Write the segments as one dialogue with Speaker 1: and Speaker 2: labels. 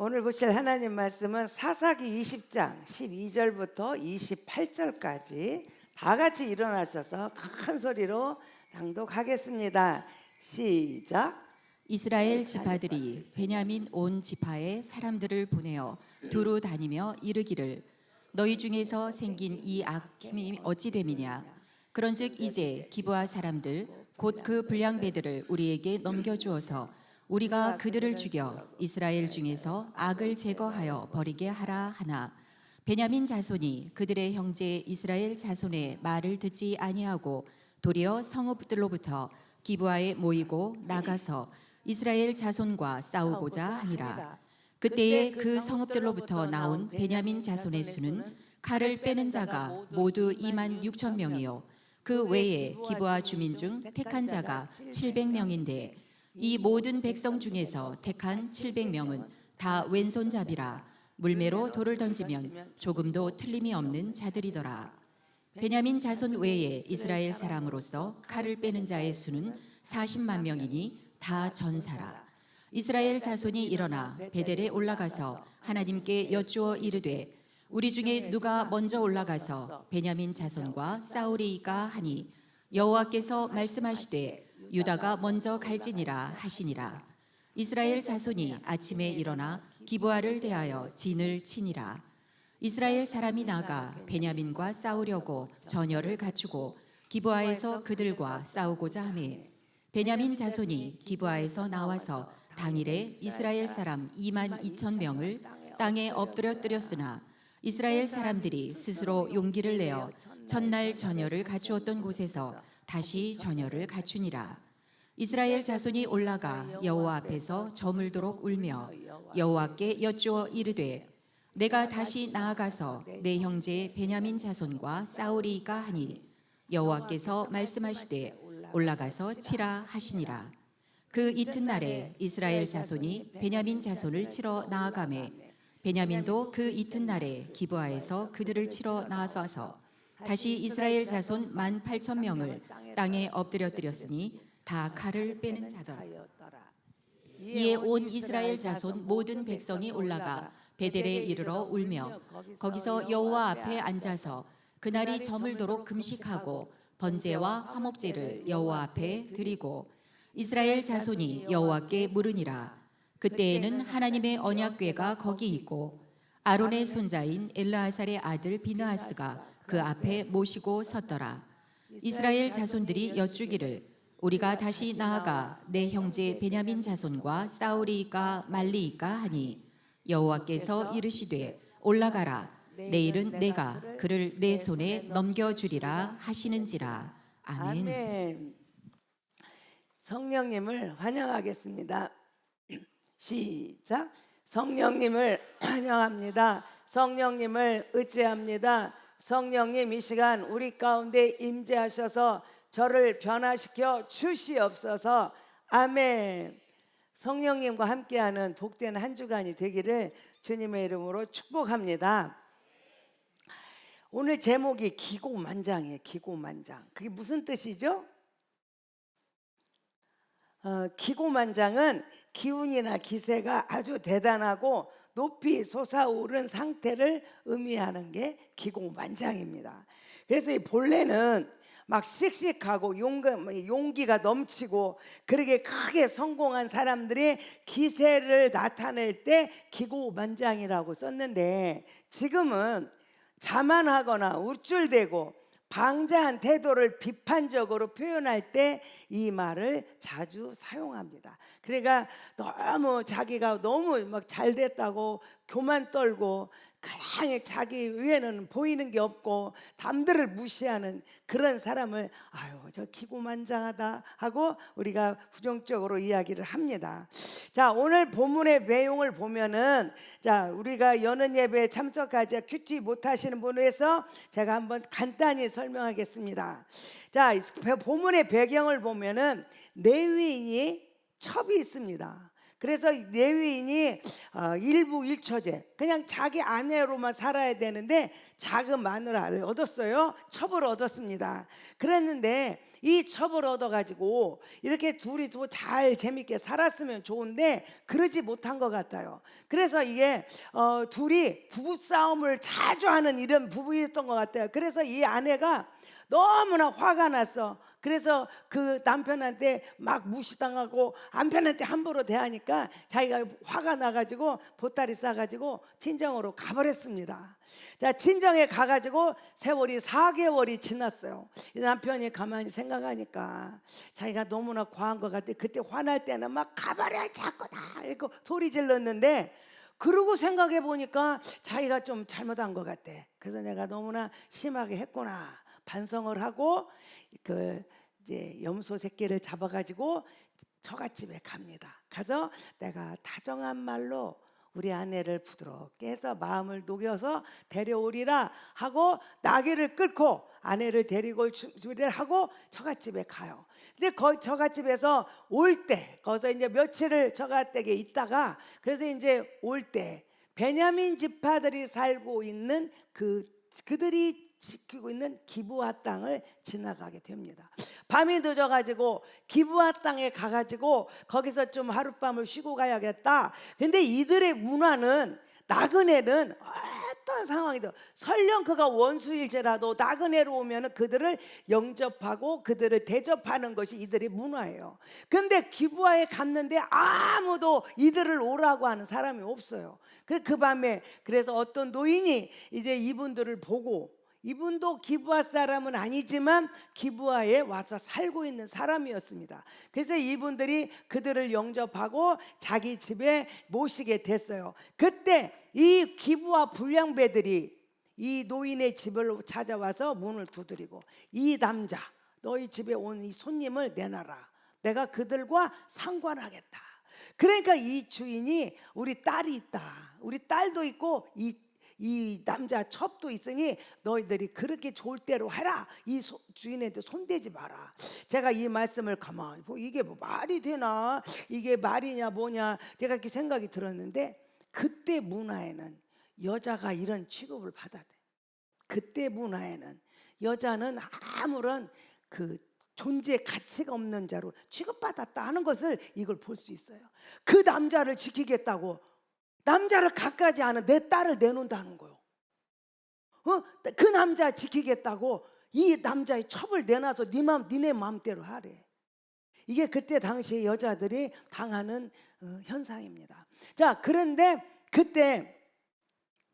Speaker 1: 오늘 보실 하나님 말씀은 사사기 20장 12절부터 28절까지 다 같이 일어나셔서 큰 소리로 낭독하겠습니다. 시작.
Speaker 2: 이스라엘 지파들이 베냐민 온 지파의 사람들을 보내어 두루 다니며 이르기를 너희 중에서 생긴 이 악힘이 어찌 됨이냐. 그런즉 이제 기브아 사람들 곧 그 불량배들을 우리에게 넘겨주어서 우리가 그들을 죽여 이스라엘 중에서 악을 제거하여 버리게 하라 하나 베냐민 자손이 그들의 형제 이스라엘 자손의 말을 듣지 아니하고 도리어 성읍들로부터 기브아에 모이고 나가서 이스라엘 자손과 싸우고자 하니라. 그때에 그 성읍들로부터 나온 베냐민 자손의 수는 칼을 빼는 자가 모두 2만 6천 명이요 그 외에 기브아 주민 중 택한 자가 700명인데 이 모든 백성 중에서 택한 700명은 다 왼손잡이라 물매로 돌을 던지면 조금도 틀림이 없는 자들이더라. 베냐민 자손 외에 이스라엘 사람으로서 칼을 빼는 자의 수는 40만 명이니 다 전사라. 이스라엘 자손이 일어나 베델에 올라가서 하나님께 여쭈어 이르되 우리 중에 누가 먼저 올라가서 베냐민 자손과 싸우리이까 하니 여호와께서 말씀하시되 유다가 먼저 갈지니라 하시니라. 이스라엘 자손이 아침에 일어나 기브아를 대하여 진을 치니라. 이스라엘 사람이 나가 베냐민과 싸우려고 전열을 갖추고 기브아에서 그들과 싸우고자 하매 베냐민 자손이 기브아에서 나와서 당일에 이스라엘 사람 2만 2천 명을 땅에 엎드려뜨렸으나 이스라엘 사람들이 스스로 용기를 내어 첫날 전열을 갖추었던 곳에서 다시 전열을 갖추니라. 이스라엘 자손이 올라가 여호와 앞에서 저물도록 울며 여호와께 여쭈어 이르되 내가 다시 나아가서 내 형제 베냐민 자손과 싸우리이까 하니 여호와께서 말씀하시되 올라가서 치라 하시니라. 그 이튿날에 이스라엘 자손이 베냐민 자손을 치러 나아가매 베냐민도 그 이튿날에 기브아에서 그들을 치러 나와서 다시 이스라엘 자손 18,000명을 땅에 엎드려뜨렸으니 다 칼을 빼는 자더라. 이에 온 이스라엘 자손 모든 백성이 올라가 베델에 이르러 울며 거기서 여호와 앞에 앉아서 그날이 저물도록 금식하고 번제와 화목제를 여호와 앞에 드리고 이스라엘 자손이 여호와께 물으니라. 그때에는 하나님의 언약궤가 거기 있고 아론의 손자인 엘르아살의 아들 비느하스가 그 앞에 모시고 섰더라. 이스라엘 자손들이 여쭈기를 우리가 다시 나아가 내 형제 베냐민 자손과 싸우리이까 말리이까 하니 여호와께서 이르시되 올라가라. 내일은 내가 그를 내 손에 넘겨주리라 하시는지라. 아멘.
Speaker 1: 아멘. 성령님을 환영하겠습니다. 시작. 성령님을 환영합니다. 성령님을 의지합니다. 성령님 이 시간 우리 가운데 임재하셔서 저를 변화시켜 주시옵소서. 아멘. 성령님과 함께하는 복된 한 주간이 되기를 주님의 이름으로 축복합니다. 오늘 제목이 기고만장이에요. 기고만장. 그게 무슨 뜻이죠? 기고만장은 기운이나 기세가 아주 대단하고 높이 솟아오른 상태를 의미하는 게 기고만장입니다. 그래서 이 본래는 막 씩씩하고 용기가 넘치고 그렇게 크게 성공한 사람들이 기세를 나타낼 때 기고만장이라고 썼는데 지금은 자만하거나 우쭐대고 방자한 태도를 비판적으로 표현할 때 이 말을 자주 사용합니다. 그러니까 너무 자기가 너무 막 잘 됐다고 교만 떨고 그냥 자기 위에는 보이는 게 없고 남들을 무시하는 그런 사람을 아유 저 기고만장하다 하고 우리가 부정적으로 이야기를 합니다. 자, 오늘 본문의 내용을 보면은 자, 우리가 여는 예배에 참석하지 큐티 못하시는 분을 위해서 제가 한번 간단히 설명하겠습니다. 자, 본문의 배경을 보면은 레위인이 첩이 있습니다. 그래서 레위인이 일부일처제 그냥 자기 아내로만 살아야 되는데 작은 마누라를 얻었어요. 첩을 얻었습니다. 그랬는데 이 첩을 얻어가지고 이렇게 둘이 잘 재밌게 살았으면 좋은데 그러지 못한 것 같아요. 그래서 이게 둘이 부부싸움을 자주 하는 이런 부부였던 것 같아요. 그래서 이 아내가 너무나 화가 났어. 그래서 그 남편한테 막 무시당하고 남편한테 함부로 대하니까 자기가 화가 나가지고 보따리 싸가지고 친정으로 가버렸습니다. 자, 친정에 가가지고 세월이 4개월이 지났어요. 이 남편이 가만히 생각하니까 자기가 너무나 과한 것 같아. 그때 화날 때는 막 가버려 자꾸 다 이렇게 소리 질렀는데, 그러고 생각해 보니까 자기가 좀 잘못한 것 같아. 그래서 내가 너무나 심하게 했구나 반성을 하고 이제 염소 새끼를 잡아가지고 처갓집에 갑니다. 가서 내가 다정한 말로 우리 아내를 부드럽게 해서 마음을 녹여서 데려오리라 하고 나귀를 끌고 아내를 데리고 준비를 하고 처갓집에 가요. 근데 거기 처갓집에서 올 때 거기서 이제 며칠을 처갓댁에 있다가, 그래서 이제 올 때 베냐민 지파들이 살고 있는 그들이 지키고 있는 기브아 땅을 지나가게 됩니다. 밤이 늦어가지고 기브아 땅에 가가지고 거기서 좀 하룻밤을 쉬고 가야겠다. 근데 이들의 문화는 나그네는 어떤 상황이든 설령 그가 원수일지라도 나그네로 오면 그들을 영접하고 그들을 대접하는 것이 이들의 문화예요. 근데 기브아에 갔는데 아무도 이들을 오라고 하는 사람이 없어요. 그 밤에 그래서 어떤 노인이 이제 이분들을 보고, 이분도 기브아 사람은 아니지만 기브아에 와서 살고 있는 사람이었습니다. 그래서 이분들이 그들을 영접하고 자기 집에 모시게 됐어요. 그때 이 기브아 불량배들이 이 노인의 집을 찾아와서 문을 두드리고, 이 남자 너희 집에 온 이 손님을 내놔라. 내가 그들과 상관하겠다. 그러니까 이 주인이 우리 딸이 있다. 우리 딸도 있고 이 남자 첩도 있으니 너희들이 그렇게 좋을 대로 해라. 이 주인한테 손대지 마라. 제가 이 말씀을 가만히 이게 뭐 말이 되나, 이게 말이냐 뭐냐 제가 이렇게 생각이 들었는데, 그때 문화에는 여자가 이런 취급을 받아야 돼. 그때 문화에는 여자는 아무런 존재 가치가 없는 자로 취급받았다 하는 것을 이걸 볼 수 있어요. 그 남자를 지키겠다고 남자를 갖가지 않은 내 딸을 내놓는다는 거요. 그 남자 지키겠다고 이 남자의 첩을 내놔서 니네 마음대로 하래. 이게 그때 당시에 여자들이 당하는 현상입니다. 자, 그런데 그때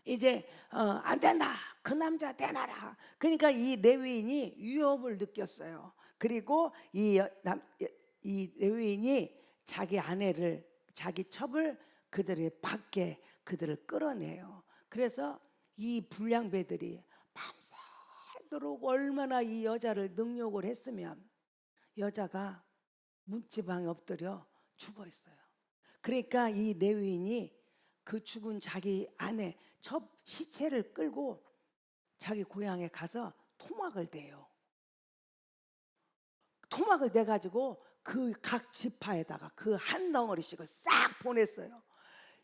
Speaker 1: 이제 안 된다. 그 남자 내놔라. 그러니까 이 레위인이 위협을 느꼈어요. 그리고 이 레위인이 자기 아내를, 자기 첩을 그들의 밖에 그들을 끌어내요. 그래서 이 불량배들이 밤새도록 얼마나 이 여자를 능욕을 했으면 여자가 문지방에 엎드려 죽어 있어요. 그러니까 이 레위인이 그 죽은 자기 아내 첩 시체를 끌고 자기 고향에 가서 토막을 대요. 토막을 내가지고 그 각 지파에다가 그 한 덩어리씩을 싹 보냈어요.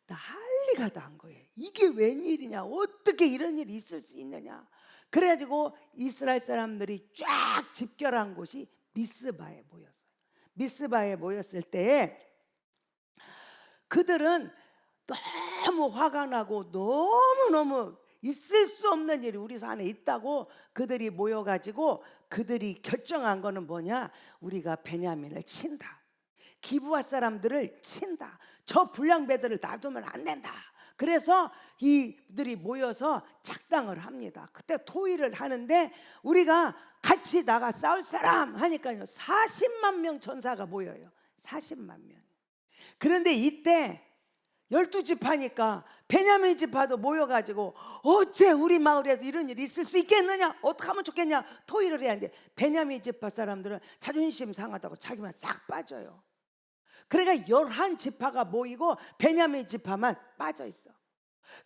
Speaker 1: 난리가 난 거예요. 이게 웬일이냐, 어떻게 이런 일이 있을 수 있느냐. 그래가지고 이스라엘 사람들이 쫙 집결한 곳이 미스바에 모였어요. 미스바에 모였을 때 그들은 너무 화가 나고 너무너무 있을 수 없는 일이 우리 산에 있다고 그들이 모여가지고 그들이 결정한 거는 뭐냐, 우리가 베냐민을 친다. 기브아 사람들을 친다. 저 불량배들을 놔두면 안 된다. 그래서 이들이 모여서 작당을 합니다. 그때 토의를 하는데 우리가 같이 나가 싸울 사람 하니까요 40만 명 전사가 모여요. 40만 명. 그런데 이때 12지파니까 베냐민 지파도 모여가지고 어째 우리 마을에서 이런 일이 있을 수 있겠느냐, 어떻게 하면 좋겠냐 토의를 해야 하는데, 베냐민 지파 사람들은 자존심 상하다고 자기만 싹 빠져요. 그러니까 11지파가 모이고 베냐민 지파만 빠져 있어.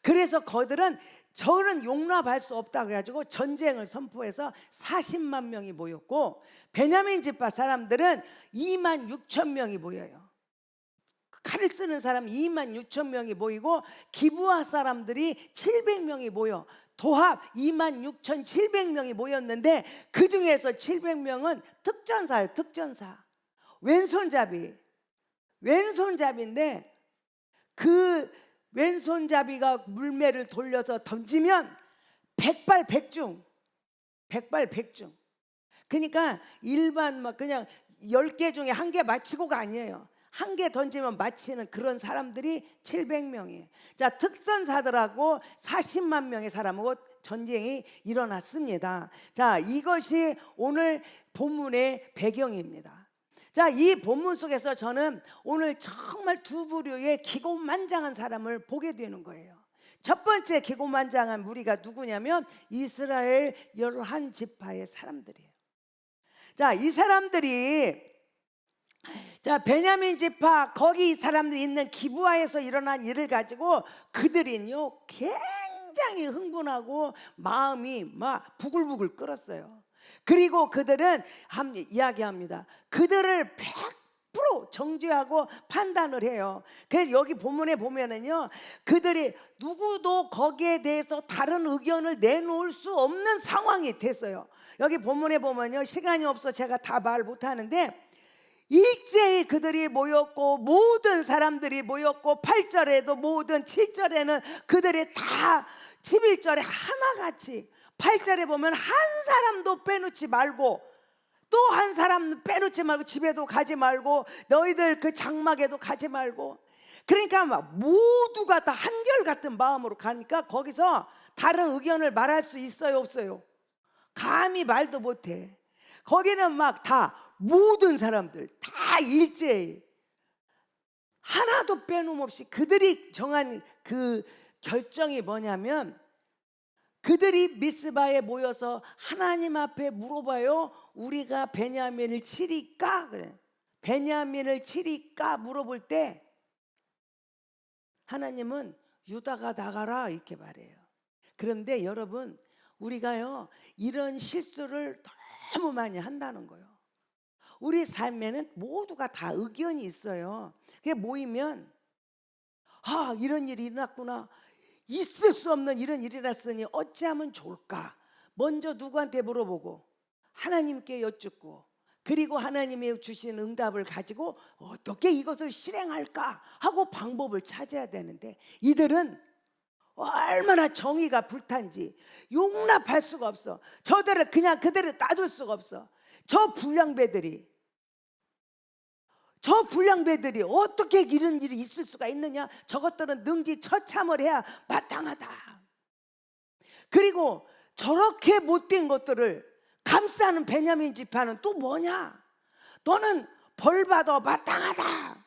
Speaker 1: 그래서 그들은 저는 용납할 수 없다고 해가지고 전쟁을 선포해서 40만 명이 모였고, 베냐민 지파 사람들은 2만 6천 명이 모여요. 칼을 쓰는 사람 2만 6천 명이 모이고 기브아 사람들이 700명이 모여 도합 26,700명이 모였는데 그 중에서 700명은 특전사예요. 특전사. 왼손잡이인데 그 왼손잡이가 물매를 돌려서 던지면 백발백중. 그러니까 일반 막 그냥 10개 중에 1개 맞히고가 아니에요. 1개 던지면 맞히는 그런 사람들이 700명이에요. 자, 특전사들하고 40만 명의 사람하고 전쟁이 일어났습니다. 자, 이것이 오늘 본문의 배경입니다. 자, 이 본문 속에서 저는 오늘 정말 두 부류의 기고만장한 사람을 보게 되는 거예요. 첫 번째 기고만장한 무리가 누구냐면 이스라엘 11지파의 사람들이에요. 자, 이 사람들이 베냐민 지파 거기 사람들이 있는 기브아에서 일어난 일을 가지고 그들은요 굉장히 흥분하고 마음이 막 부글부글 끓었어요. 그리고 그들은 이야기합니다. 그들을 100% 정죄하고 판단을 해요. 그래서 여기 본문에 보면은요 그들이 누구도 거기에 대해서 다른 의견을 내놓을 수 없는 상황이 됐어요. 여기 본문에 보면요 시간이 없어 제가 다 말 못하는데 일제히 그들이 모였고 모든 사람들이 모였고 8절에도 모든 7절에는 그들이 다 11절에 하나같이 8절에 보면 한 사람도 빼놓지 말고 또 한 사람 빼놓지 말고 집에도 가지 말고 너희들 그 장막에도 가지 말고 그러니까 막 모두가 다 한결같은 마음으로 가니까 거기서 다른 의견을 말할 수 있어요 없어요? 감히 말도 못해. 거기는 막 다 모든 사람들 다 일제히 하나도 빼놓음없이 그들이 정한 그 결정이 뭐냐면 그들이 미스바에 모여서 하나님 앞에 물어봐요. 우리가 베냐민을 치리까? 그래. 베냐민을 치리까 물어볼 때 하나님은 유다가 나가라 이렇게 말해요. 그런데 여러분 우리가요 이런 실수를 너무 많이 한다는 거예요. 우리 삶에는 모두가 다 의견이 있어요. 그게 모이면 이런 일이 일어났구나. 있을 수 없는 이런 일이 일어났으니 어찌하면 좋을까? 먼저 누구한테 물어보고 하나님께 여쭙고 그리고 하나님이 주신 응답을 가지고 어떻게 이것을 실행할까 하고 방법을 찾아야 되는데 이들은 얼마나 정의가 불탄지 용납할 수가 없어. 저들을 그냥 그대로 놔둘 수가 없어. 저 불량배들이 어떻게 이런 일이 있을 수가 있느냐. 저것들은 능지처참을 해야 마땅하다. 그리고 저렇게 못된 것들을 감싸는 베냐민 지파는 또 뭐냐. 너는 벌받아 마땅하다.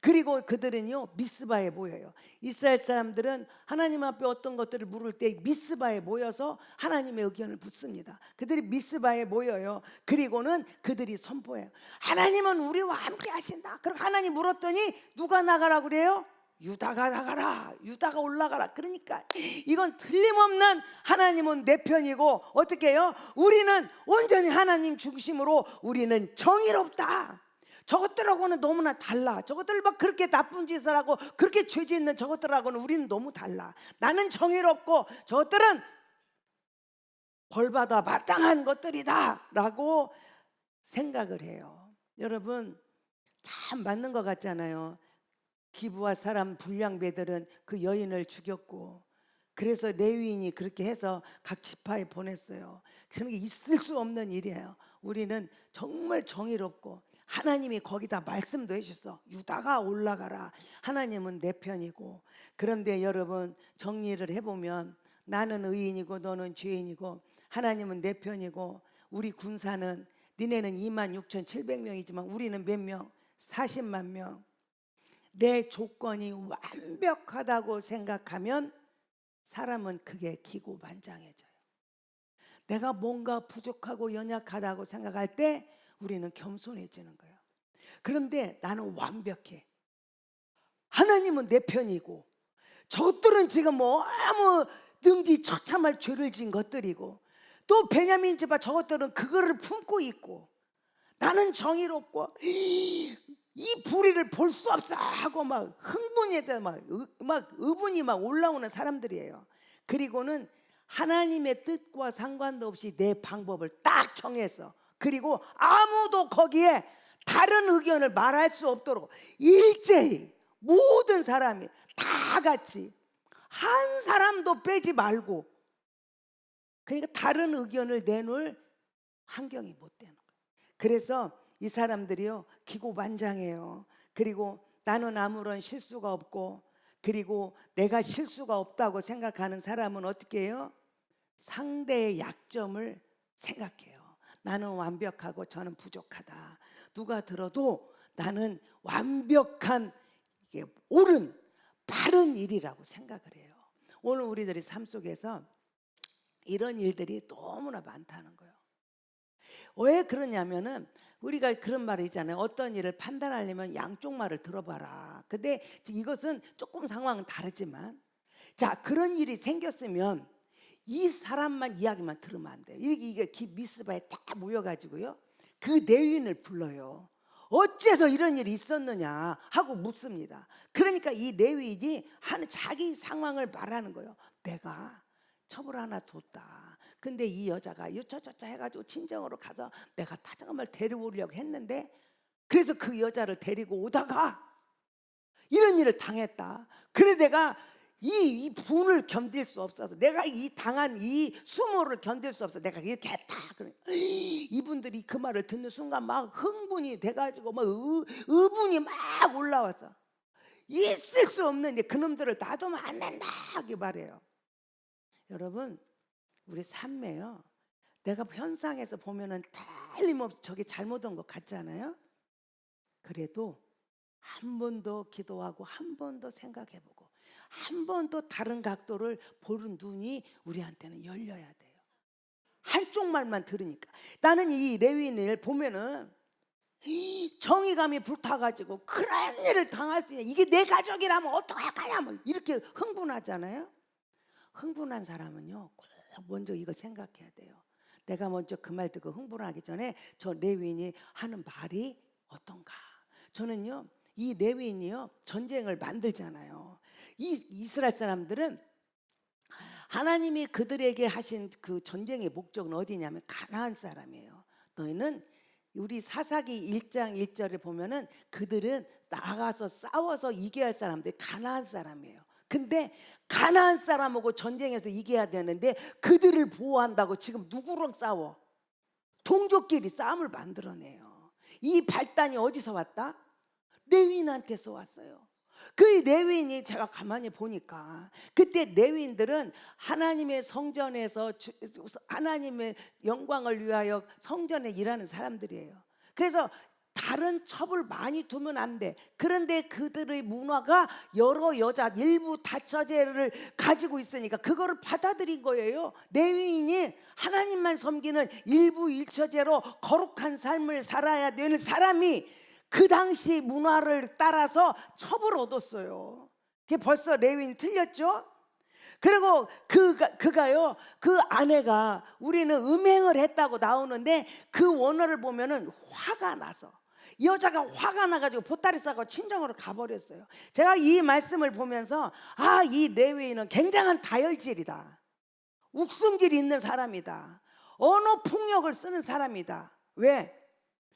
Speaker 1: 그리고 그들은요 미스바에 모여요. 이스라엘 사람들은 하나님 앞에 어떤 것들을 물을 때 미스바에 모여서 하나님의 의견을 묻습니다. 그들이 미스바에 모여요. 그리고는 그들이 선포해요. 하나님은 우리와 함께 하신다. 그럼 하나님 물었더니 누가 나가라고 그래요? 유다가 나가라. 유다가 올라가라. 그러니까 이건 틀림없는 하나님은 내 편이고 어떻게 해요? 우리는 온전히 하나님 중심으로 우리는 정의롭다. 저것들하고는 너무나 달라. 저것들 막 그렇게 나쁜 짓을 하고 그렇게 죄 짓는 저것들하고는 우리는 너무 달라. 나는 정의롭고 저것들은 벌받아 마땅한 것들이다 라고 생각을 해요. 여러분 참 맞는 것 같잖아요. 기브아 사람 불량배들은 그 여인을 죽였고 그래서 레위인이 그렇게 해서 각 지파에 보냈어요. 그런 게 있을 수 없는 일이에요. 우리는 정말 정의롭고 하나님이 거기다 말씀도 해주셨어. 유다가 올라가라. 하나님은 내 편이고. 그런데 여러분 정리를 해보면 나는 의인이고 너는 죄인이고 하나님은 내 편이고 우리 군사는 니네는 26,700명이지만 우리는 몇 명? 40만 명. 내 조건이 완벽하다고 생각하면 사람은 그게 기고만장해져요. 내가 뭔가 부족하고 연약하다고 생각할 때 우리는 겸손해지는 거예요. 그런데 나는 완벽해. 하나님은 내 편이고 저것들은 지금 뭐 아무 능지처참할 죄를 지은 것들이고 또 베냐민 집안 저것들은 그거를 품고 있고 나는 정의롭고 이 불의를 볼 수 없어 하고 막 흥분이 막 의분이 막 올라오는 사람들이에요. 그리고는 하나님의 뜻과 상관도 없이 내 방법을 딱 정해서, 그리고 아무도 거기에 다른 의견을 말할 수 없도록 일제히 모든 사람이 다 같이 한 사람도 빼지 말고, 그러니까 다른 의견을 내놓을 환경이 못 되는 거예요. 그래서 이 사람들이요 기고만장해요. 그리고 나는 아무런 실수가 없고, 그리고 내가 실수가 없다고 생각하는 사람은 어떻게 해요? 상대의 약점을 생각해요. 나는 완벽하고 저는 부족하다. 누가 들어도 나는 완벽한, 이게 옳은 바른 일이라고 생각을 해요. 오늘 우리들의 삶 속에서 이런 일들이 너무나 많다는 거예요. 왜 그러냐면은 우리가 그런 말이 있잖아요. 어떤 일을 판단하려면 양쪽 말을 들어봐라. 근데 이것은 조금 상황은 다르지만, 자, 그런 일이 생겼으면 이 사람만 이야기만 들으면 안 돼요. 이게 미스바에 다 모여가지고요 그 레위인을 불러요. 어째서 이런 일이 있었느냐 하고 묻습니다. 그러니까 이 레위인이 하는 자기 상황을 말하는 거예요. 내가 첩을 하나 뒀다. 근데 이 여자가 유처처처 해가지고 친정으로 가서 내가 타정함을 데려오려고 했는데, 그래서 그 여자를 데리고 오다가 이런 일을 당했다. 그래 내가 이 분을 견딜 수 없어서, 내가 이 당한 이 수모를 견딜 수 없어 내가 이렇게 했다. 그래 이분들이 그 말을 듣는 순간 막 흥분이 돼가지고 막 의분이 막 올라와서 있을 수 없는 그놈들을 놔두면 안 된다 하게 말해요. 여러분, 우리 삶에요 내가 현상에서 보면은 틀림없이 저게 잘못한 것 같잖아요. 그래도 한 번 더 기도하고 한 번 더 생각해보고 한 번 더 다른 각도를 보는 눈이 우리한테는 열려야 돼요. 한쪽 말만 들으니까. 나는 이 레위인을 보면은 정의감이 불타가지고 그런 일을 당할 수 있냐, 이게 내 가족이라면 어떡할까냐, 뭐 이렇게 흥분하잖아요. 흥분한 사람은요 꼭 먼저 이거 생각해야 돼요. 내가 먼저 그 말 듣고 흥분하기 전에 저 레위인이 하는 말이 어떤가. 저는요 이 레위인이요 전쟁을 만들잖아요. 이 이스라엘 사람들은 하나님이 그들에게 하신 그 전쟁의 목적은 어디냐면 가나안 사람이에요. 너희는 우리 사사기 1장 1절을 보면은 그들은 나가서 싸워서 이겨야 할 사람들이 가나안 사람이에요. 근데 가나안 사람하고 전쟁에서 이겨야 되는데 그들을 보호한다고 지금 누구랑 싸워? 동족끼리 싸움을 만들어내요. 이 발단이 어디서 왔다? 레위인한테서 왔어요. 그 레위인이 제가 가만히 보니까 그때 레위인들은 하나님의 성전에서 하나님의 영광을 위하여 성전에 일하는 사람들이에요. 그래서 다른 첩을 많이 두면 안 돼. 그런데 그들의 문화가 여러 여자 일부 다처제를 가지고 있으니까 그거를 받아들인 거예요. 레위인이 하나님만 섬기는 일부 일처제로 거룩한 삶을 살아야 되는 사람이 그 당시 문화를 따라서 첩을 얻었어요. 그게 벌써 레위인 틀렸죠? 그리고 그가요 그 아내가 우리는 음행을 했다고 나오는데 그 원어를 보면은 화가 나서, 여자가 화가 나가지고 보따리 싸고 친정으로 가버렸어요. 제가 이 말씀을 보면서 이 레위인은 굉장한 다혈질이다, 욱성질이 있는 사람이다, 언어 폭력을 쓰는 사람이다. 왜?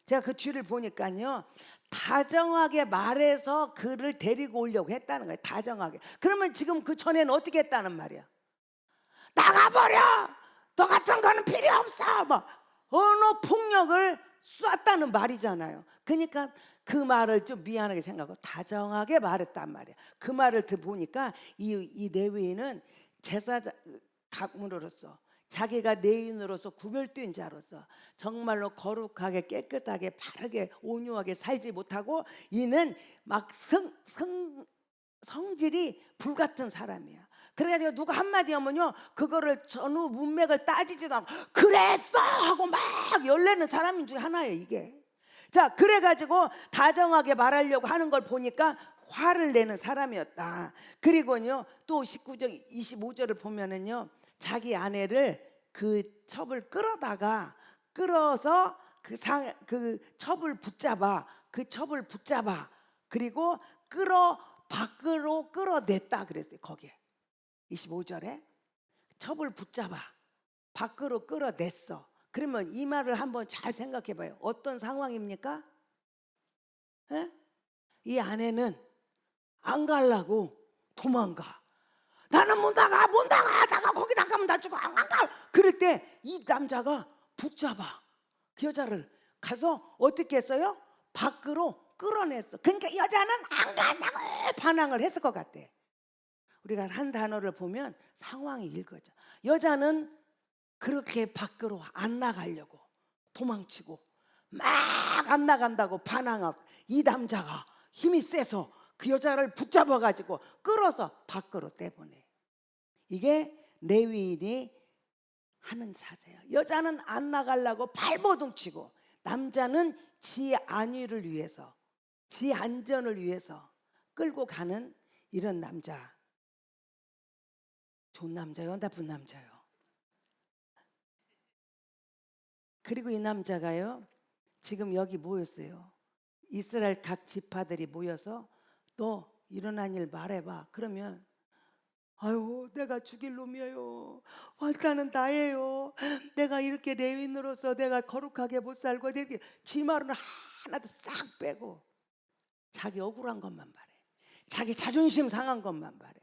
Speaker 1: 제가 그 뒤를 보니까요 다정하게 말해서 그를 데리고 오려고 했다는 거예요. 다정하게. 그러면 지금 그 전에는 어떻게 했다는 말이야? 나가버려! 너 같은 거는 필요 없어! 막 언어 폭력을 쐈다는 말이잖아요. 그러니까 그 말을 좀 미안하게 생각하고 다정하게 말했단 말이야. 그 말을 보니까 이 레위인은 제사장 가문으로서, 자기가 레위인으로서 구별된 자로서 정말로 거룩하게 깨끗하게 바르게 온유하게 살지 못하고 이는 막 성질이 불같은 사람이야. 그래가지고 누가 한마디 하면요 그거를 전후 문맥을 따지지도 않고 그랬어 하고 막 열내는 사람 중에 하나예요 이게. 자, 그래가지고 다정하게 말하려고 하는 걸 보니까 화를 내는 사람이었다. 그리고요 또 19절 25절을 보면은요 자기 아내를 그 첩을 끌어서 그 첩을 붙잡아, 그리고 밖으로 끌어냈다 그랬어요. 거기에 25절에 첩을 붙잡아 밖으로 끌어냈어. 그러면 이 말을 한번 잘 생각해 봐요. 어떤 상황입니까? 에? 이 아내는 안 가려고 도망가. 나는 못 나가, 못 나가. 나가 거기 나가면 나 죽어. 안 가. 그럴 때 이 남자가 붙잡아 그 여자를 가서 어떻게 했어요? 밖으로 끌어냈어. 그러니까 여자는 안 간다고 반항을 했을 것 같아. 우리가 한 단어를 보면 상황이 읽어져. 여자는 그렇게 밖으로 안 나가려고 도망치고 막 안 나간다고 반항하고, 이 남자가 힘이 세서 그 여자를 붙잡아 가지고 끌어서 밖으로 떼보내. 이게 레위인이 하는 자세예요. 여자는 안 나가려고 발버둥 치고, 남자는 지 안위를 위해서, 지 안전을 위해서 끌고 가는 이런 남자. 좋은 남자요, 나쁜 남자요? 그리고 이 남자가요, 지금 여기 모였어요. 이스라엘 각 지파들이 모여서 너 일어난 일 말해봐. 그러면 아유, 내가 죽일 놈이에요. 화가는 나예요. 내가 이렇게 레위인으로서 내가 거룩하게 못 살고, 이렇게 지 말은 하나도 싹 빼고 자기 억울한 것만 말해. 자기 자존심 상한 것만 말해.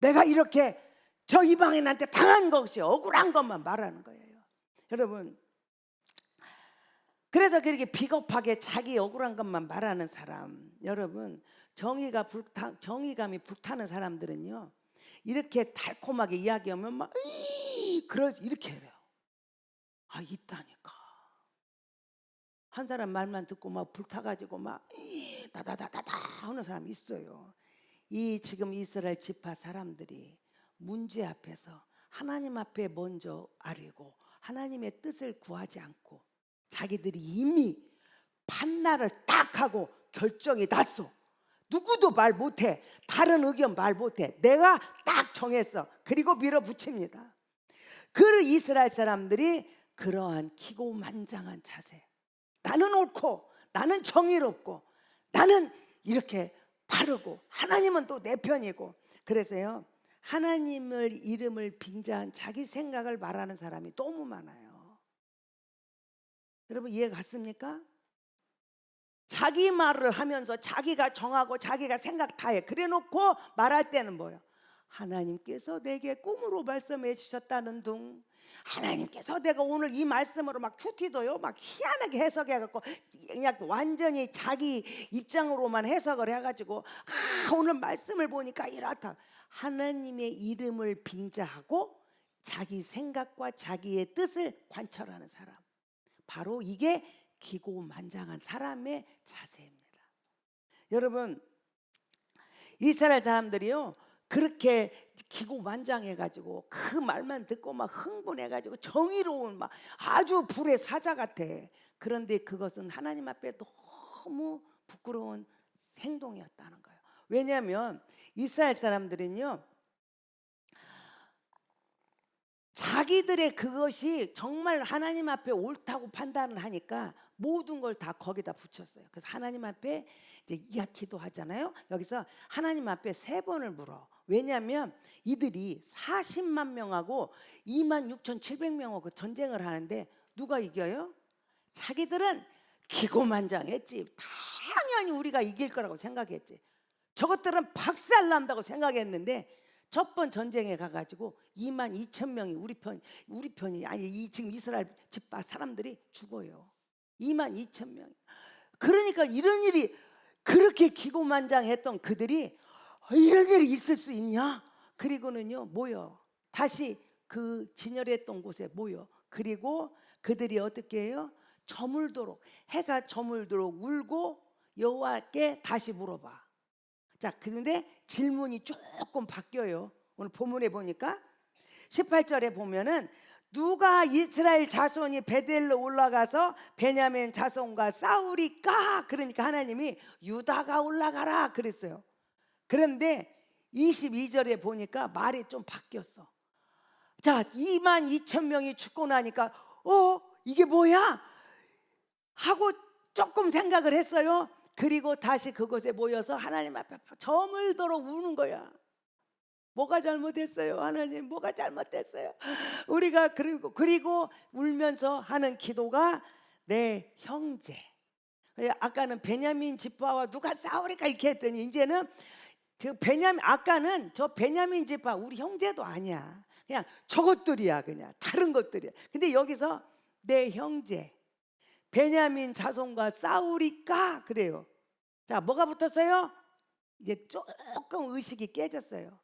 Speaker 1: 내가 이렇게 저 이방인한테 당한 것이 억울한 것만 말하는 거예요. 여러분, 그래서 그렇게 비겁하게 자기 억울한 것만 말하는 사람, 여러분, 정의감이 불타는 사람들은요, 이렇게 달콤하게 이야기하면 막 이렇게 해요. 아, 있다니까. 한 사람 말만 듣고 막 불타가지고 막 다다다다다 하는 사람이 있어요. 이 지금 이스라엘 지파 사람들이 문제 앞에서 하나님 앞에 먼저 아뢰고 하나님의 뜻을 구하지 않고 자기들이 이미 판단을 딱 하고 결정이 났어. 누구도 말 못해. 다른 의견 말 못해. 내가 딱 정했어. 그리고 밀어붙입니다. 그 이스라엘 사람들이 그러한 기고만장한 자세, 나는 옳고 나는 정의롭고 나는 이렇게 바르고 하나님은 또 내 편이고, 그래서요, 하나님을 이름을 빙자한 자기 생각을 말하는 사람이 너무 많아요. 여러분, 이해 갔습니까? 자기 말을 하면서 자기가 정하고 자기가 생각 다 해. 그래 놓고 말할 때는 뭐예요? 하나님께서 내게 꿈으로 말씀해 주셨다는 둥, 하나님께서 내가 오늘 이 말씀으로 막 큐티도요 막 희한하게 해석해 갖고 그냥 완전히 자기 입장으로만 해석을 해 가지고 오늘 말씀을 보니까 이렇다. 하나님의 이름을 빙자하고 자기 생각과 자기의 뜻을 관철하는 사람, 바로 이게 기고만장한 사람의 자세입니다. 여러분, 이스라엘 사람들이요 그렇게 기고만장해가지고 그 말만 듣고 막 흥분해가지고 정의로운 막 아주 불의 사자 같아. 그런데 그것은 하나님 앞에 너무 부끄러운 행동이었다는 거예요. 왜냐하면 이스라엘 사람들은요, 자기들의 그것이 정말 하나님 앞에 옳다고 판단을 하니까 모든 걸 다 거기다 붙였어요. 그래서 하나님 앞에 이제 기도하잖아요. 여기서 하나님 앞에 3번을 물어. 왜냐하면 이들이 40만 명하고 26,700명하고 전쟁을 하는데 누가 이겨요? 자기들은 기고만장했지. 당연히 우리가 이길 거라고 생각했지. 저것들은 박살난다고 생각했는데 첫 번 전쟁에 가가지고 22,000명이 우리 편이 아니 지금 이스라엘 지파 사람들이 죽어요. 22,000명. 그러니까 이런 일이, 그렇게 기고만장했던 그들이 이런 일이 있을 수 있냐? 그리고는요 모여 다시 그 진열했던 곳에 모여. 그리고 그들이 어떻게 해요? 저물도록, 해가 저물도록 울고 여호와께 다시 물어봐. 자, 그런데 질문이 조금 바뀌어요. 오늘 본문에 보니까 18절에 보면은 누가 이스라엘 자손이 베델로 올라가서 베냐민 자손과 싸우리까? 그러니까 하나님이 유다가 올라가라 그랬어요. 그런데 22절에 보니까 말이 좀 바뀌었어. 자, 22,000명이 죽고 나니까 이게 뭐야? 하고 조금 생각을 했어요. 그리고 다시 그곳에 모여서 하나님 앞에 저물도록 우는 거야. 뭐가 잘못했어요? 하나님, 뭐가 잘못됐어요? 우리가 그리고 울면서 하는 기도가 내 형제. 아까는 베냐민 지파와 누가 싸우리까 이렇게 했더니 이제는 아까는 저 베냐민 지파 우리 형제도 아니야. 그냥 저것들이야, 그냥 다른 것들이야. 근데 여기서 내 형제 베냐민 자손과 싸우리까 그래요. 자, 뭐가 붙었어요? 이제 조금 의식이 깨졌어요.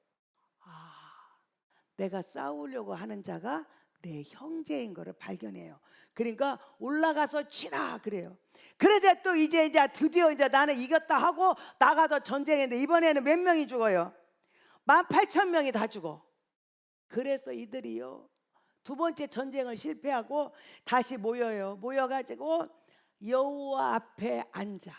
Speaker 1: 내가 싸우려고 하는 자가 내 형제인 거를 발견해요. 그러니까 올라가서 치라 그래요. 그러자 또 이제 드디어 이제 나는 이겼다 하고 나가서 전쟁했는데 이번에는 몇 명이 죽어요? 18,000명이 다 죽어. 그래서 이들이요 두 번째 전쟁을 실패하고 다시 모여요. 모여가지고 여호와 앞에 앉아.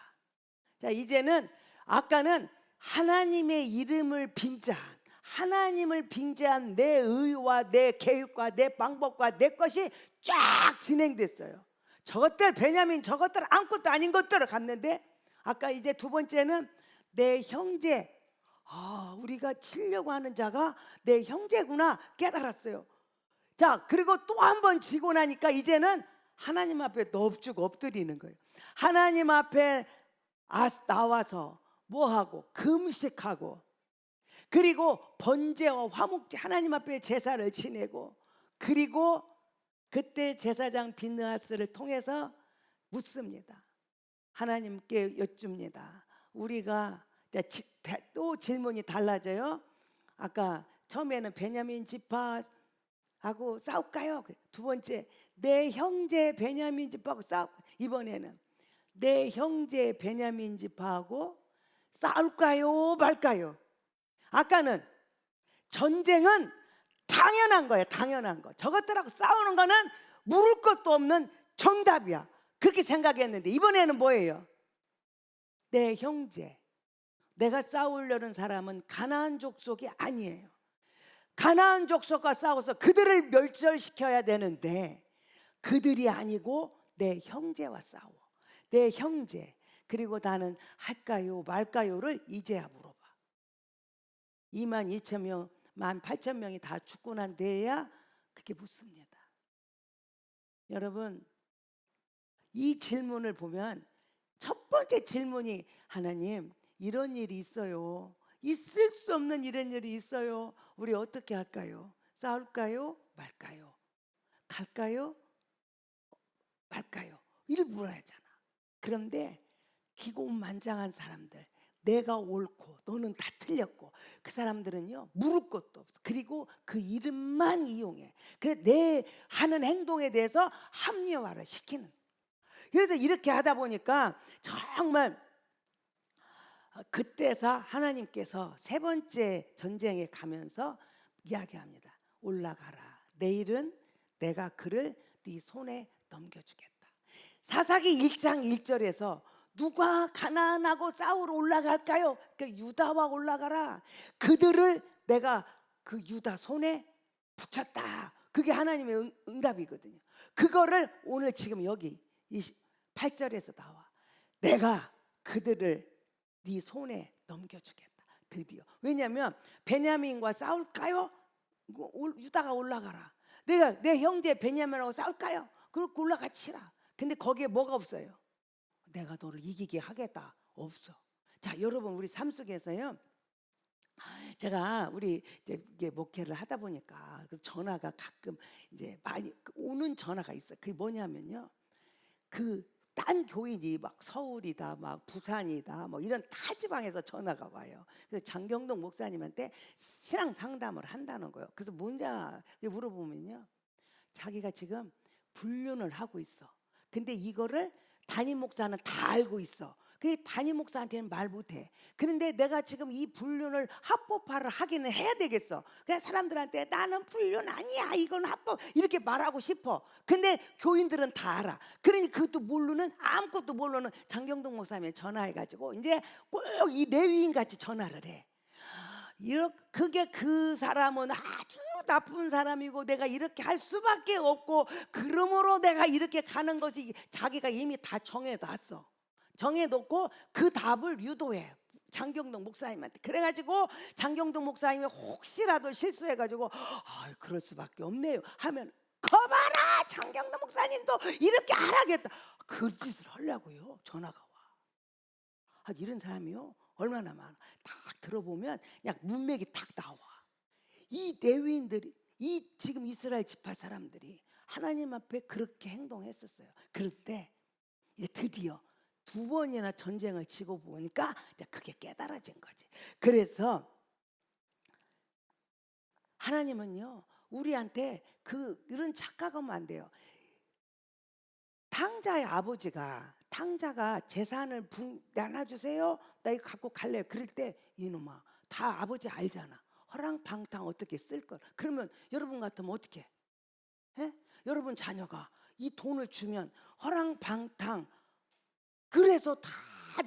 Speaker 1: 자, 이제는 아까는 하나님의 이름을 빙자한, 하나님을 빙자한 내 의와 내 계획과 내 방법과 내 것이 쫙 진행됐어요. 저것들 베냐민 저것들 아무것도 아닌 것들을 갔는데 아까 이제 두 번째는 내 형제. 우리가 치려고 하는 자가 내 형제구나 깨달았어요. 자, 그리고 또 한 번 지고 나니까 이제는 하나님 앞에 넙죽 엎드리는 거예요. 하나님 앞에 나와서 뭐하고 금식하고 그리고 번제와 화목제 하나님 앞에 제사를 지내고 그리고 그때 제사장 비느하스를 통해서 묻습니다. 하나님께 여쭙니다. 우리가 또 질문이 달라져요. 아까 처음에는 베냐민 지파하고 싸울까요? 두 번째 내 형제 베냐민 지파하고 싸울까요? 이번에는 내 형제 베냐민 지파하고 싸울까요 말까요? 아까는 전쟁은 당연한 거예요. 당연한 거. 저것들하고 싸우는 거는 물을 것도 없는 정답이야. 그렇게 생각했는데 이번에는 뭐예요? 내 형제. 내가 싸우려는 사람은 가나안 족속이 아니에요. 가나안 족속과 싸워서 그들을 멸절시켜야 되는데 그들이 아니고 내 형제와 싸워. 내 형제. 그리고 나는 할까요 말까요를 이제야 물어봐. 22,000명 18,000명이 다 죽고 난 뒤에야 그렇게 묻습니다. 여러분, 이 질문을 보면 첫 번째 질문이 하나님 이런 일이 있어요. 있을 수 없는 이런 일이 있어요. 우리 어떻게 할까요? 싸울까요 말까요? 갈까요 말까요? 이를 물어야 하잖아. 그런데 기고만장한 사람들, 내가 옳고 너는 다 틀렸고 그 사람들은요 물을 것도 없어. 그리고 그 이름만 이용해. 그래 내 하는 행동에 대해서 합리화를 시키는. 그래서 이렇게 하다 보니까 정말 그때서 하나님께서 세 번째 전쟁에 가면서 이야기합니다. 올라가라. 내일은 내가 그를 네 손에 넘겨주겠다. 사사기 1장 1절에서 누가 가나안하고 싸우러 올라갈까요? 그러니까 유다와 올라가라. 그들을 내가 그 유다 손에 붙였다. 그게 하나님의 응답이거든요. 그거를 오늘 지금 여기 28절에서 나와. 내가 그들을 네 손에 넘겨주겠다. 드디어. 왜냐하면 베냐민과 싸울까요? 유다가 올라가라. 내가 내 형제 베냐민하고 싸울까요? 그렇게 올라가 치라. 근데 거기에 뭐가 없어요? 내가 너를 이기게 하겠다. 없어. 자, 여러분 우리 삶 속에서요. 제가 우리 이제 목회를 하다 보니까 그 전화가 가끔 이제 많이 오는 전화가 있어. 그게 뭐냐면요. 그 딴 교인이 막 서울이다, 막 부산이다, 뭐 이런 타 지방에서 전화가 와요. 그래서 장경동 목사님한테 신앙 상담을 한다는 거예요. 그래서 뭔냐 물어보면요, 자기가 지금 불륜을 하고 있어. 근데 이거를 담임 목사는 다 알고 있어. 그 담임 목사한테는 말 못해. 그런데 내가 지금 이 불륜을 합법화를 하기는 해야 되겠어. 그냥 사람들한테 나는 불륜 아니야, 이건 합법, 이렇게 말하고 싶어. 근데 교인들은 다 알아. 그러니 그것도 모르는, 아무것도 모르는 장경동 목사님이 전화해가지고 이제 꼭 이 레위인 같이 전화를 해. 그게 그 사람은 아주 나쁜 사람이고 내가 이렇게 할 수밖에 없고 그러므로 내가 이렇게 가는 것이 자기가 이미 다 정해놨어. 정해놓고 그 답을 유도해. 장경동 목사님한테. 그래가지고 장경동 목사님이 혹시라도 실수해가지고 그럴 수밖에 없네요 하면, 거봐라 장경동 목사님도 이렇게 하라겠다. 그 짓을 하려고요 전화가 와. 이런 사람이요 얼마나 많아. 딱 들어보면 그냥 문맥이 딱 나와. 이 레위인들이, 이 지금 이스라엘 지파 사람들이 하나님 앞에 그렇게 행동했었어요. 그런데 이제 드디어 두 번이나 전쟁을 치고 보니까 이제 그게 깨달아진 거지. 그래서 하나님은요 우리한테 이런 착각하면 안 돼요. 탕자의 아버지가, 탕자가 재산을 나눠주세요, 나 이거 갖고 갈래요. 그럴 때 이놈아 다 아버지 알잖아. 허랑방탕 어떻게 쓸 걸. 그러면 여러분 같으면 어떻게 해? 여러분 자녀가 이 돈을 주면 허랑방탕, 그래서 다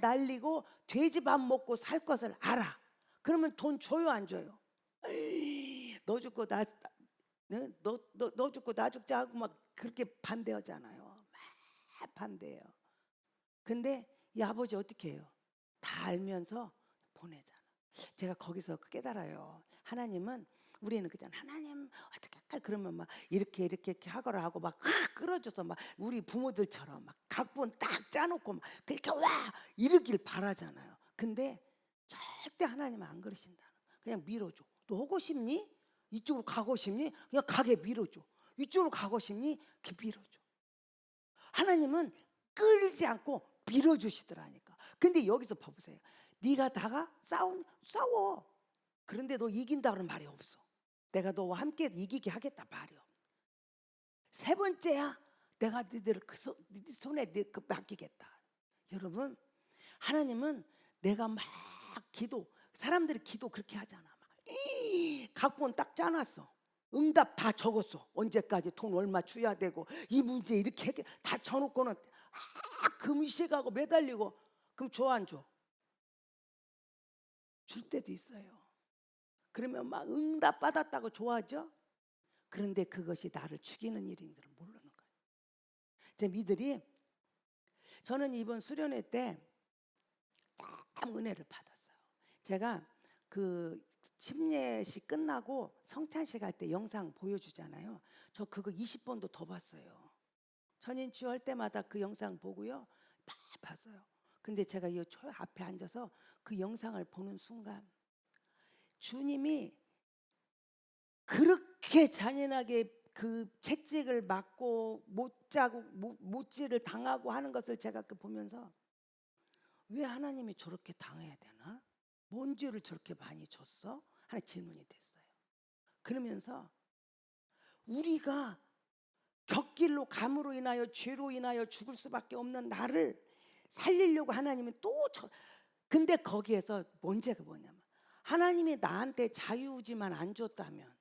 Speaker 1: 날리고 돼지밥 먹고 살 것을 알아. 그러면 돈 줘요 안 줘요? 에이, 너 죽고 너 죽고 나 죽자 하고 막 그렇게 반대하잖아요. 막 반대해요. 근데 이 아버지 어떻게 해요? 다 알면서 보내잖아. 제가 거기서 깨달아요. 하나님은, 우리는 그냥 하나님 어떻게 할까 그러면 막 이렇게 하거라 하고 막 끌어줘서 막 우리 부모들처럼 막 각본 딱 짜놓고 막 그렇게 와 이러길 바라잖아요. 근데 절대 하나님은 안 그러신다. 그냥 밀어줘. 너 하고 싶니? 이쪽으로 가고 싶니? 그냥 가게 밀어줘. 이쪽으로 가고 싶니? 그 밀어줘. 하나님은 끌지 않고 밀어주시더라니까. 근데 여기서 봐보세요. 네가 나가 싸워. 그런데 너 이긴다는 말이 없어. 내가 너와 함께 이기게 하겠다 말이 없어. 세 번째야, 내가 너희들 네 손에 맡기겠다. 여러분, 하나님은 내가 막 사람들이 기도 그렇게 하잖아. 각본 딱 짜놨어. 응답 다 적었어. 언제까지 돈 얼마 줘야 되고 이 문제 이렇게 다 쳐놓고는 금시가고 매달리고. 그럼 줘 안 줘? 줄 때도 있어요. 그러면 막 응답 받았다고 좋아하죠. 그런데 그것이 나를 죽이는 일인 줄 모르는 거예요. 제 미들이, 저는 이번 수련회 때 참 은혜를 받았어요. 제가 그 침례식 끝나고 성찬식 할 때 영상 보여주잖아요. 저 그거 20번도 더 봤어요. 천인치유 할 때마다 그 영상 보고요 막 봤어요. 근데 제가 이 앞에 앉아서 그 영상을 보는 순간 주님이 그렇게 잔인하게 그 채찍을 맞고 못질을 당하고 하는 것을 제가 보면서, 왜 하나님이 저렇게 당해야 되나? 뭔 죄를 저렇게 많이 줬어? 하는 질문이 됐어요. 그러면서 우리가 곁길로 감으로 인하여 죄로 인하여 죽을 수밖에 없는 나를 살리려고 하나님은 근데 거기에서 문제가 뭐냐면, 하나님이 나한테 자유의지만 안 줬다면,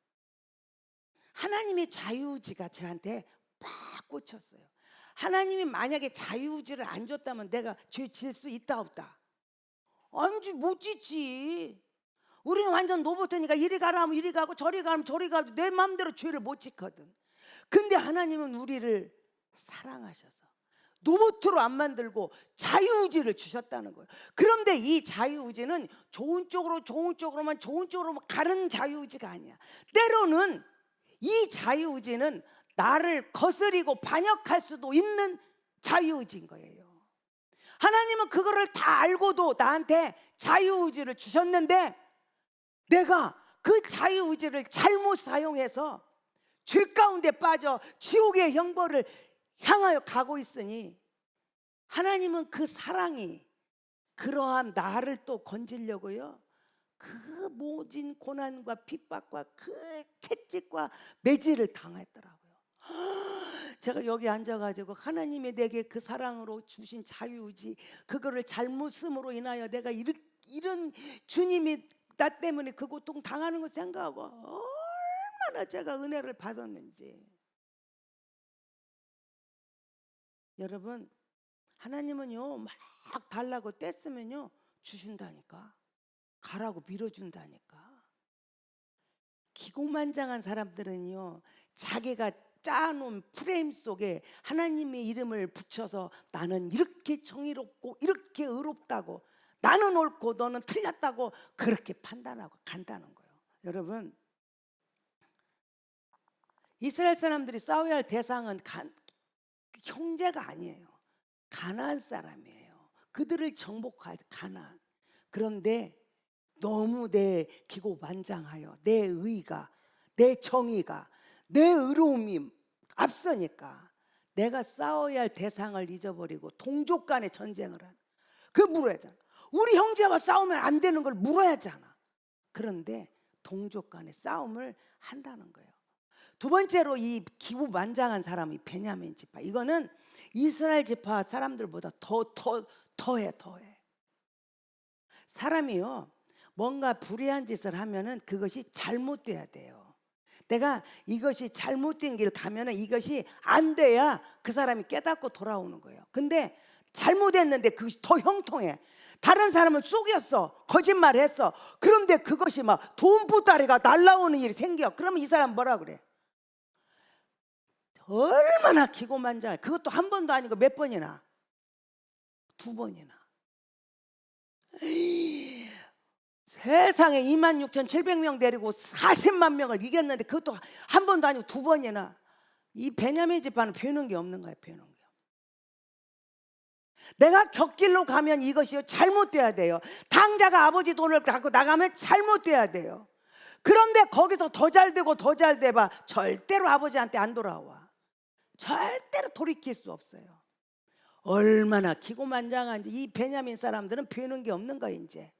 Speaker 1: 하나님의 자유의지가 저한테 팍 꽂혔어요. 하나님이 만약에 자유의지를 안 줬다면 내가 죄 질 수 있다 없다? 아니지, 못 지지. 우리는 완전 노보트니까 이리 가라 하면 이리 가고 저리 가면 저리 가도 내 마음대로 죄를 못 지거든. 근데 하나님은 우리를 사랑하셔서 노보트로 안 만들고 자유의지를 주셨다는 거예요. 그런데 이 자유의지는 좋은 쪽으로만 가는 자유의지가 아니야. 때로는 이 자유의지는 나를 거스리고 반역할 수도 있는 자유의지인 거예요. 하나님은 그거를 다 알고도 나한테 자유의지를 주셨는데, 내가 그 자유의지를 잘못 사용해서 죄 가운데 빠져 지옥의 형벌을 향하여 가고 있으니, 하나님은 그 사랑이 그러한 나를 또 건지려고요 그 모진 고난과 핍박과 그 채찍과 매질을 당했더라고요. 제가 여기 앉아가지고 하나님이 내게 그 사랑으로 주신 자유의지, 그거를 잘못 쓰므로 인하여 내가 이런 주님이 나 때문에 그 고통 당하는 걸 생각하고 얼마나 제가 은혜를 받았는지. 여러분, 하나님은요 막 달라고 떼쓰면요 주신다니까. 가라고 밀어준다니까. 기고만장한 사람들은요 자기가 짜놓은 프레임 속에 하나님의 이름을 붙여서 나는 이렇게 정의롭고 이렇게 의롭다고, 나는 옳고 너는 틀렸다고 그렇게 판단하고 간다는 거예요. 여러분, 이스라엘 사람들이 싸워야 할 대상은 형제가 아니에요. 가나안 사람이에요. 그들을 정복할 가나안. 그런데 너무 내 기고만장하여 내 의가, 내 정의가, 내 의로움이 앞서니까 내가 싸워야 할 대상을 잊어버리고 동족 간의 전쟁을 하는, 그걸 물어야 하잖아. 우리 형제와 싸우면 안 되는 걸 물어야 하잖아. 그런데 동족 간의 싸움을 한다는 거예요. 두 번째로 이 기고만장한 사람이 베냐민 지파. 이거는 이스라엘 지파 사람들보다 더해. 사람이요, 뭔가 불의한 짓을 하면은 그것이 잘못돼야 돼요. 내가 이것이 잘못된 길 가면은 이것이 안 돼야 그 사람이 깨닫고 돌아오는 거예요. 근데 잘못했는데 그것이 더 형통해. 다른 사람을 속였어, 거짓말했어. 그런데 그것이 막 돈보따리가 날라오는 일이 생겨. 그러면 이 사람 뭐라 그래? 얼마나 기고만장해. 그것도 한 번도 아니고 몇 번이나? 두 번이나. 세상에 26,700명 데리고 40만 명을 이겼는데 그것도 한 번도 아니고 두 번이나. 이 베냐민 지파는 배우는 게 없는 거야. 배우는 게. 내가 곁길로 가면 이것이 잘못돼야 돼요. 당자가 아버지 돈을 갖고 나가면 잘못돼야 돼요. 그런데 거기서 더 잘되고 더 잘돼봐, 절대로 아버지한테 안 돌아와. 절대로 돌이킬 수 없어요. 얼마나 기고만장한지. 이 베냐민 사람들은 배우는 게 없는 거야. 이제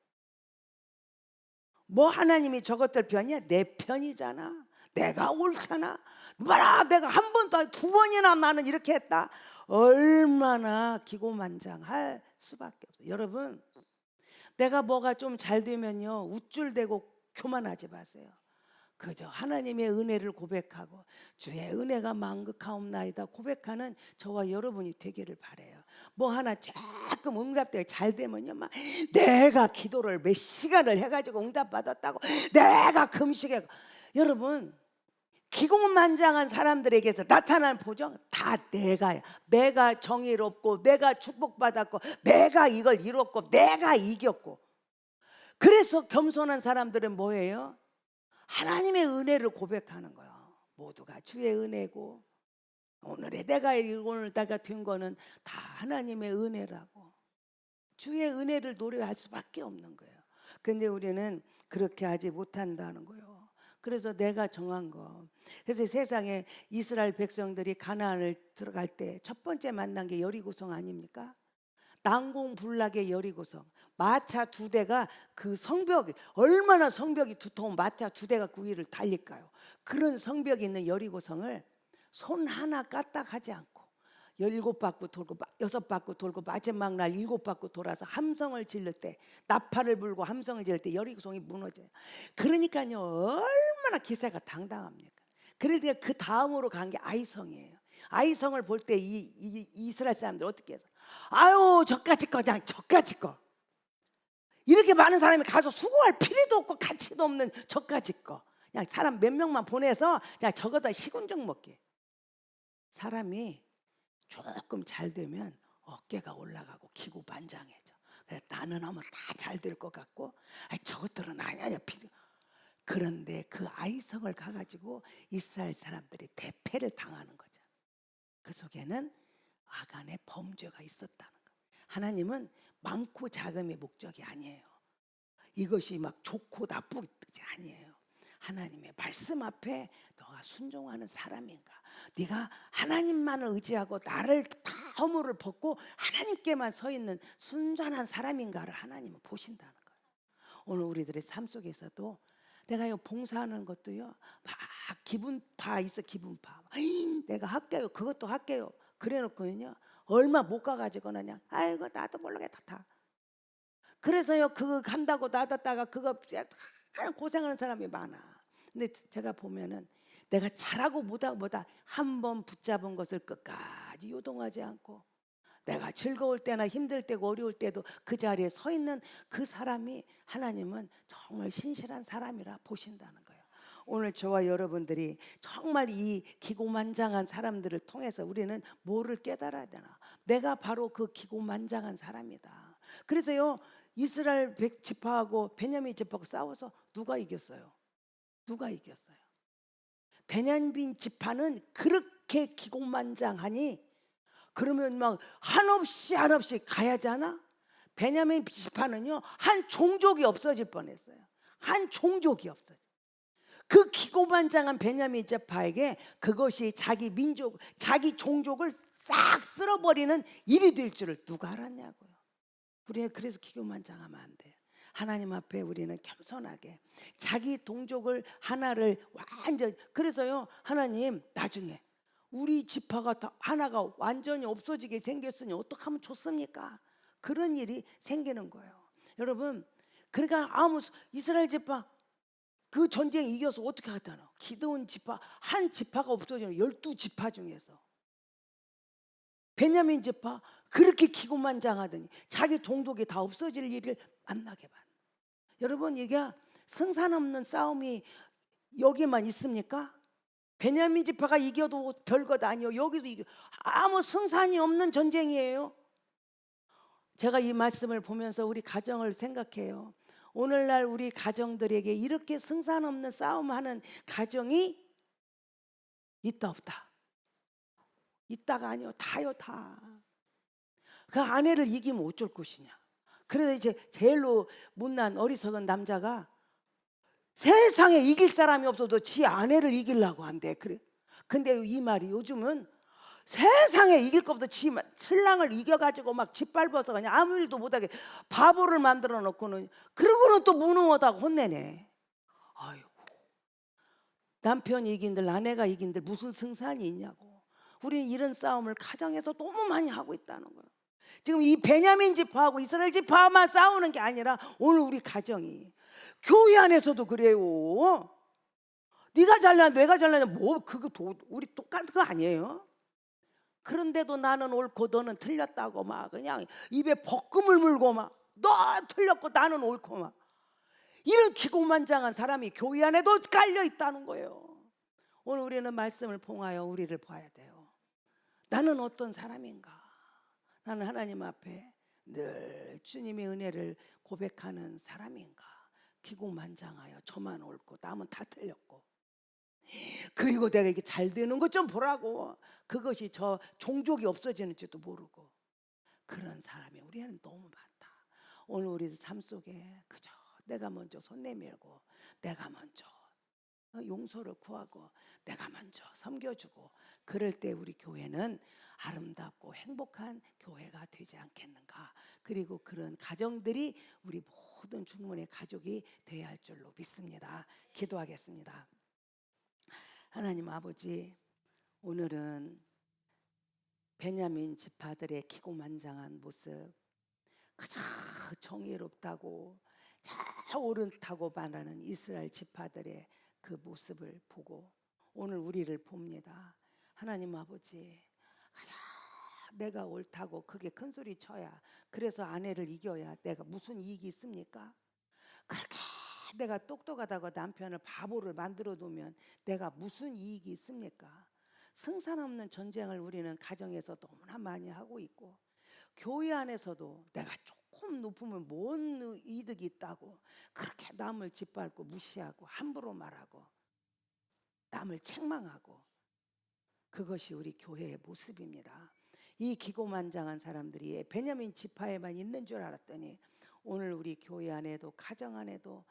Speaker 1: 뭐 하나님이 저것들 편이야? 내 편이잖아. 내가 옳잖아. 뭐라, 내가 한 번도 아니고 두 번이나 나는 이렇게 했다. 얼마나 기고만장할 수밖에 없어요. 여러분, 내가 뭐가 좀 잘 되면요, 우쭐대고 교만하지 마세요. 그저 하나님의 은혜를 고백하고 주의 은혜가 만극하옵나이다 고백하는 저와 여러분이 되기를 바라요. 뭐 하나 조금 응답되고 잘 되면요, 막 내가 기도를 몇 시간을 해가지고 응답받았다고, 내가 금식해. 여러분, 기고만장한 사람들에게서 나타난 보정 다 내가야. 내가 정의롭고, 내가 축복받았고, 내가 이걸 이뤘고, 내가 이겼고. 그래서 겸손한 사람들은 뭐예요? 하나님의 은혜를 고백하는 거예요. 모두가 주의 은혜고, 오늘의 내가 오늘 내가 된 거는 다 하나님의 은혜라고. 주의 은혜를 노래할 수밖에 없는 거예요. 근데 우리는 그렇게 하지 못한다는 거예요. 그래서 내가 정한 거. 그래서 세상에 이스라엘 백성들이 가나안을 들어갈 때 첫 번째 만난 게 여리고성 아닙니까? 난공불락의 여리고성. 마차 두 대가 그 성벽, 얼마나 성벽이 두터운 마차 두 대가 그 위를 달릴까요? 그런 성벽이 있는 여리고성을 손 하나 까딱하지 않고 17바퀴 돌고 6바퀴 돌고 마지막 날 7바퀴 돌아서 함성을 지를 때, 나팔을 불고 함성을 지를 때 여리고성이 무너져요. 그러니까요, 얼마나 기세가 당당합니까? 그러니까 그 다음으로 간 게 아이성이에요. 아이성을 볼 때 이스라엘 사람들 어떻게 해서, 아유 저까지 거, 그냥 저까지 거, 이렇게 많은 사람이 가서 수고할 필요도 없고 가치도 없는 저까지 거, 그냥 사람 몇 명만 보내서 그냥 저거다 시군적 먹게. 사람이 조금 잘 되면 어깨가 올라가고 기고만장해져. 그래, 나는 하면 다 잘 될 것 같고, 저것들은 아니야. 그런데 그 아이성을 가가지고 이스라엘 사람들이 대패를 당하는 거죠. 그 속에는 아간의 범죄가 있었다는 거예요. 하나님은 많고 작음의 목적이 아니에요. 이것이 막 좋고 나쁘기 아니에요. 하나님의 말씀 앞에 너가 순종하는 사람인가, 네가 하나님만을 의지하고 나를 다 허물을 벗고 하나님께만 서 있는 순전한 사람인가를 하나님은 보신다는 거예요. 오늘 우리들의 삶 속에서도 내가 이 봉사하는 것도요, 막 기분파 있어. 기분파. 내가 할게요, 그것도 할게요. 그래 놓고는요, 얼마 못 가가지고 그냥 아이고 나도 모르겠다 다. 그래서요, 그거 간다고 놔뒀다가 그거 고생하는 사람이 많아. 근데 제가 보면은 내가 잘하고 못하고 한번 붙잡은 것을 끝까지 요동하지 않고, 내가 즐거울 때나 힘들 때고 어려울 때도 그 자리에 서 있는 그 사람이 하나님은 정말 신실한 사람이라 보신다는 거예요. 오늘 저와 여러분들이 정말 이 기고만장한 사람들을 통해서 우리는 뭐를 깨달아야 되나? 내가 바로 그 기고만장한 사람이다. 그래서요, 이스라엘 지파하고 베냐민 지파하고 싸워서 누가 이겼어요? 누가 이겼어요? 베냐민 지파는 그렇게 기고만장하니 그러면 막 한없이 가야지 않아? 베냐민 지파는요 한 종족이 없어질 뻔했어요. 한 종족이 없어져. 그 기고만장한 베냐민 지파에게 그것이 자기 민족, 자기 종족을 싹 쓸어버리는 일이 될 줄을 누가 알았냐고요. 우리는 그래서 기고만장하면 안 돼요. 하나님 앞에 우리는 겸손하게 자기 동족을 하나를 완전, 그래서요 하나님 나중에 우리 지파가 하나가 완전히 없어지게 생겼으니 어떻게 하면 좋습니까? 그런 일이 생기는 거예요. 여러분, 그러니까 이스라엘 지파 그 전쟁 이겨서 어떻게 하잖아. 기드온 지파 한 지파가 없어지는 12지파 중에서 베냐민 지파 그렇게 기고만장하더니 자기 동족이 다 없어질 일을 만나게 봐. 여러분, 이게 승산 없는 싸움이 여기만 있습니까? 베냐민 지파가 이겨도 별것 아니요. 여기도 이겨. 아무 승산이 없는 전쟁이에요. 제가 이 말씀을 보면서 우리 가정을 생각해요. 오늘날 우리 가정들에게 이렇게 승산 없는 싸움하는 가정이 있다 없다? 있다가 아니요. 다요, 다. 그 아내를 이기면 어쩔 것이냐. 그래서 이제 제일로 못난 어리석은 남자가 세상에 이길 사람이 없어도 지 아내를 이기려고 한대. 그래. 근데 이 말이 요즘은 세상에 이길 것보다 지 신랑을 이겨가지고 막 짓밟아서 그냥 아무 일도 못하게 바보를 만들어 놓고는, 그러고는 또 무능하다고 혼내네. 아이고, 남편이 이긴들 아내가 이긴들 무슨 승산이 있냐고. 우리는 이런 싸움을 가정에서 너무 많이 하고 있다는 거예요. 지금 이 베냐민 지파하고 이스라엘 지파만 싸우는 게 아니라 오늘 우리 가정이, 교회 안에서도 그래요. 네가 잘나 내가 잘나냐, 뭐 그거 우리 똑같은 거 아니에요? 그런데도 나는 옳고 너는 틀렸다고 막 그냥 입에 볶음을 물고 막 너 틀렸고 나는 옳고 막 이런 기고만장한 사람이 교회 안에도 깔려 있다는 거예요. 오늘 우리는 말씀을 통하여 우리를 봐야 돼요. 나는 어떤 사람인가? 나는 하나님 앞에 늘 주님의 은혜를 고백하는 사람인가? 기고만장하여 저만 옳고 남은 다 틀렸고, 그리고 내가 이게 잘 되는 것 좀 보라고, 그것이 저 종족이 없어지는지도 모르고, 그런 사람이 우리는 너무 많다. 오늘 우리 삶 속에 그저 내가 먼저 손 내밀고 내가 먼저 용서를 구하고 내가 먼저 섬겨주고, 그럴 때 우리 교회는 아름답고 행복한 교회가 되지 않겠는가. 그리고 그런 가정들이 우리 모든 주문의 가족이 되어야 할 줄로 믿습니다. 기도하겠습니다. 하나님 아버지, 오늘은 베냐민 지파들의 기고만장한 모습, 그저 정의롭다고 잘 옳다고 말하는 이스라엘 지파들의 그 모습을 보고 오늘 우리를 봅니다. 하나님 아버지, 그저 내가 옳다고 그게 큰 소리 쳐야, 그래서 아내를 이겨야 내가 무슨 이익이 있습니까? 그렇게 내가 똑똑하다고 남편을 바보를 만들어 놓으면 내가 무슨 이익이 있습니까? 승산 없는 전쟁을 우리는 가정에서 너무나 많이 하고 있고, 교회 안에서도 내가 조금 높으면 뭔 이득이 있다고 그렇게 남을 짓밟고 무시하고 함부로 말하고 남을 책망하고, 그것이 우리 교회의 모습입니다. 이 기고만장한 사람들이 베냐민 지파에만 있는 줄 알았더니 오늘 우리 교회 안에도 가정 안에도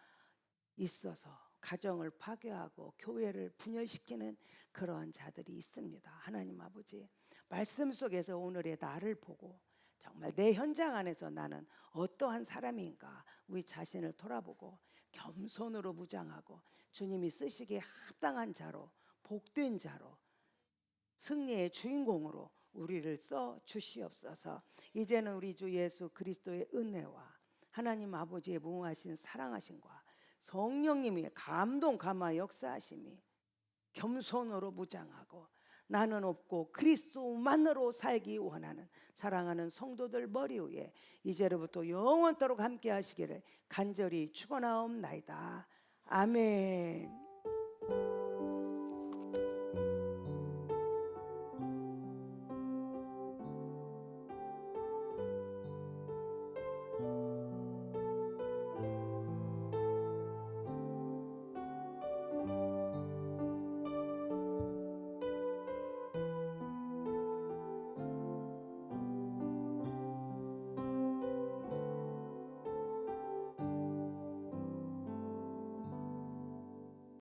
Speaker 1: 있어서 가정을 파괴하고 교회를 분열시키는 그러한 자들이 있습니다. 하나님 아버지, 말씀 속에서 오늘의 나를 보고 정말 내 현장 안에서 나는 어떠한 사람인가 우리 자신을 돌아보고 겸손으로 무장하고 주님이 쓰시기에 합당한 자로, 복된 자로, 승리의 주인공으로 우리를 써 주시옵소서. 이제는 우리 주 예수 그리스도의 은혜와 하나님 아버지의 무궁하신 사랑하심과 성령님의 감동 감화 역사하심이 겸손으로 무장하고 나는 없고 그리스도만으로 살기 원하는 사랑하는 성도들 머리 위에 이제로부터 영원토록 함께 하시기를 간절히 축원하옵나이다. 아멘.